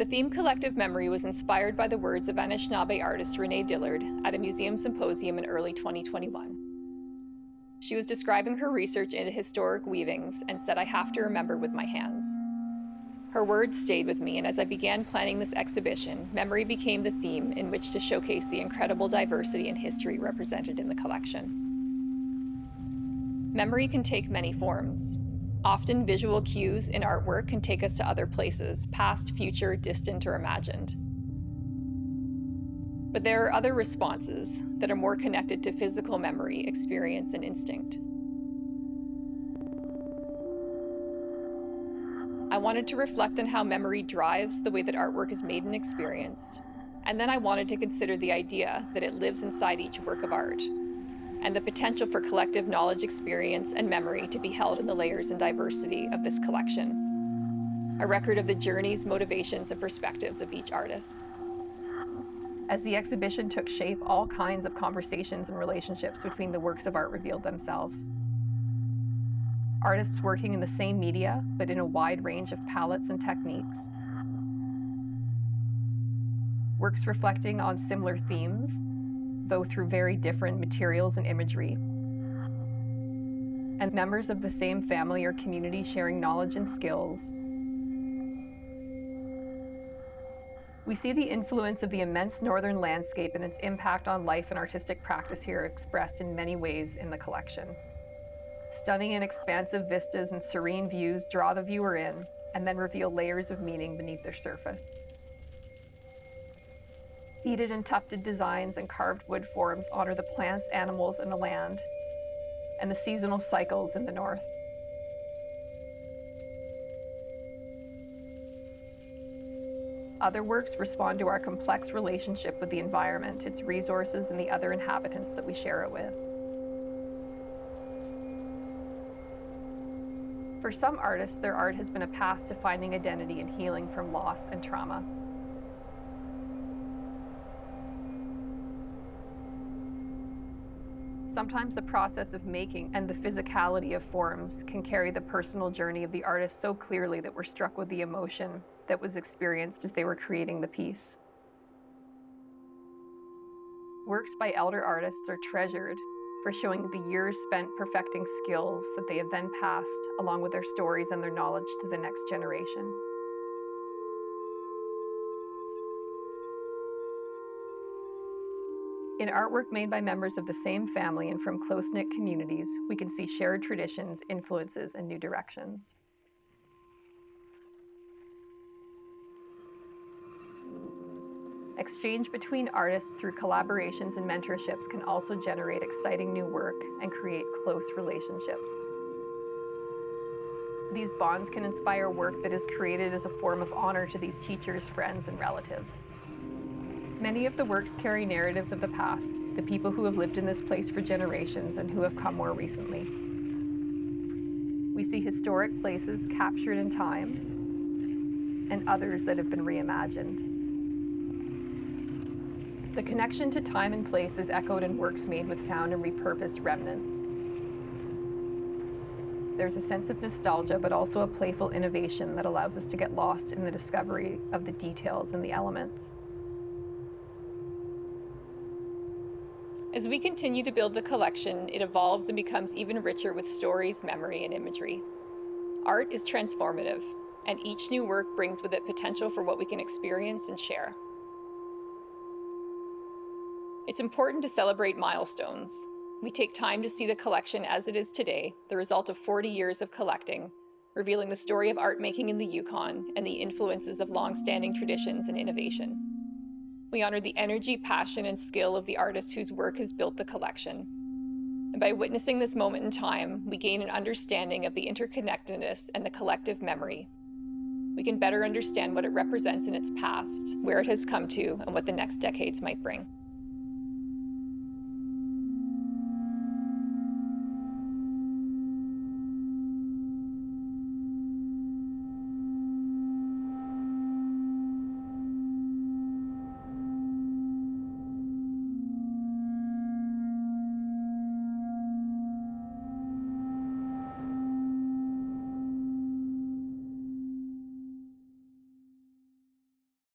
The theme Collective Memory was inspired by the words of Anishinaabe artist Renee Dillard at a museum symposium in early 2021. She was describing her research into historic weavings and said, "I have to remember with my hands." Her words stayed with me, and as I began planning this exhibition, memory became the theme in which to showcase the incredible diversity and history represented in the collection. Memory can take many forms. Often visual cues in artwork can take us to other places, past, future, distant, or imagined. But there are other responses that are more connected to physical memory, experience, and instinct. I wanted to reflect on how memory drives the way that artwork is made and experienced, and then I wanted to consider the idea that it lives inside each work of art, and the potential for collective knowledge, experience, and memory to be held in the layers and diversity of this collection, a record of the journeys, motivations, and perspectives of each artist. As the exhibition took shape, all kinds of conversations and relationships between the works of art revealed themselves. Artists working in the same media, but in a wide range of palettes and techniques. Works reflecting on similar themes, though through very different materials and imagery. And members of the same family or community sharing knowledge and skills. We see the influence of the immense northern landscape and its impact on life and artistic practice here expressed in many ways in the collection. Stunning and expansive vistas and serene views draw the viewer in and then reveal layers of meaning beneath their surface. Beaded and tufted designs and carved wood forms honor the plants, animals, and the land, and the seasonal cycles in the north. Other works respond to our complex relationship with the environment, its resources, and the other inhabitants that we share it with. For some artists, their art has been a path to finding identity and healing from loss and trauma. Sometimes the process of making and the physicality of forms can carry the personal journey of the artist so clearly that we're struck with the emotion that was experienced as they were creating the piece. Works by elder artists are treasured for showing the years spent perfecting skills that they have then passed, along with their stories and their knowledge, to the next generation. In artwork made by members of the same family and from close-knit communities, we can see shared traditions, influences, and new directions. Exchange between artists through collaborations and mentorships can also generate exciting new work and create close relationships. These bonds can inspire work that is created as a form of honor to these teachers, friends, and relatives. Many of the works carry narratives of the past, the people who have lived in this place for generations and who have come more recently. We see historic places captured in time and others that have been reimagined. The connection to time and place is echoed in works made with found and repurposed remnants. There's a sense of nostalgia, but also a playful innovation that allows us to get lost in the discovery of the details and the elements. As we continue to build the collection, it evolves and becomes even richer with stories, memory, and imagery. Art is transformative, and each new work brings with it potential for what we can experience and share. It's important to celebrate milestones. We take time to see the collection as it is today, the result of 40 years of collecting, revealing the story of art making in the Yukon and the influences of long-standing traditions and innovation. We honor the energy, passion, and skill of the artists whose work has built the collection. And by witnessing this moment in time, we gain an understanding of the interconnectedness and the collective memory. We can better understand what it represents in its past, where it has come to, and what the next decades might bring.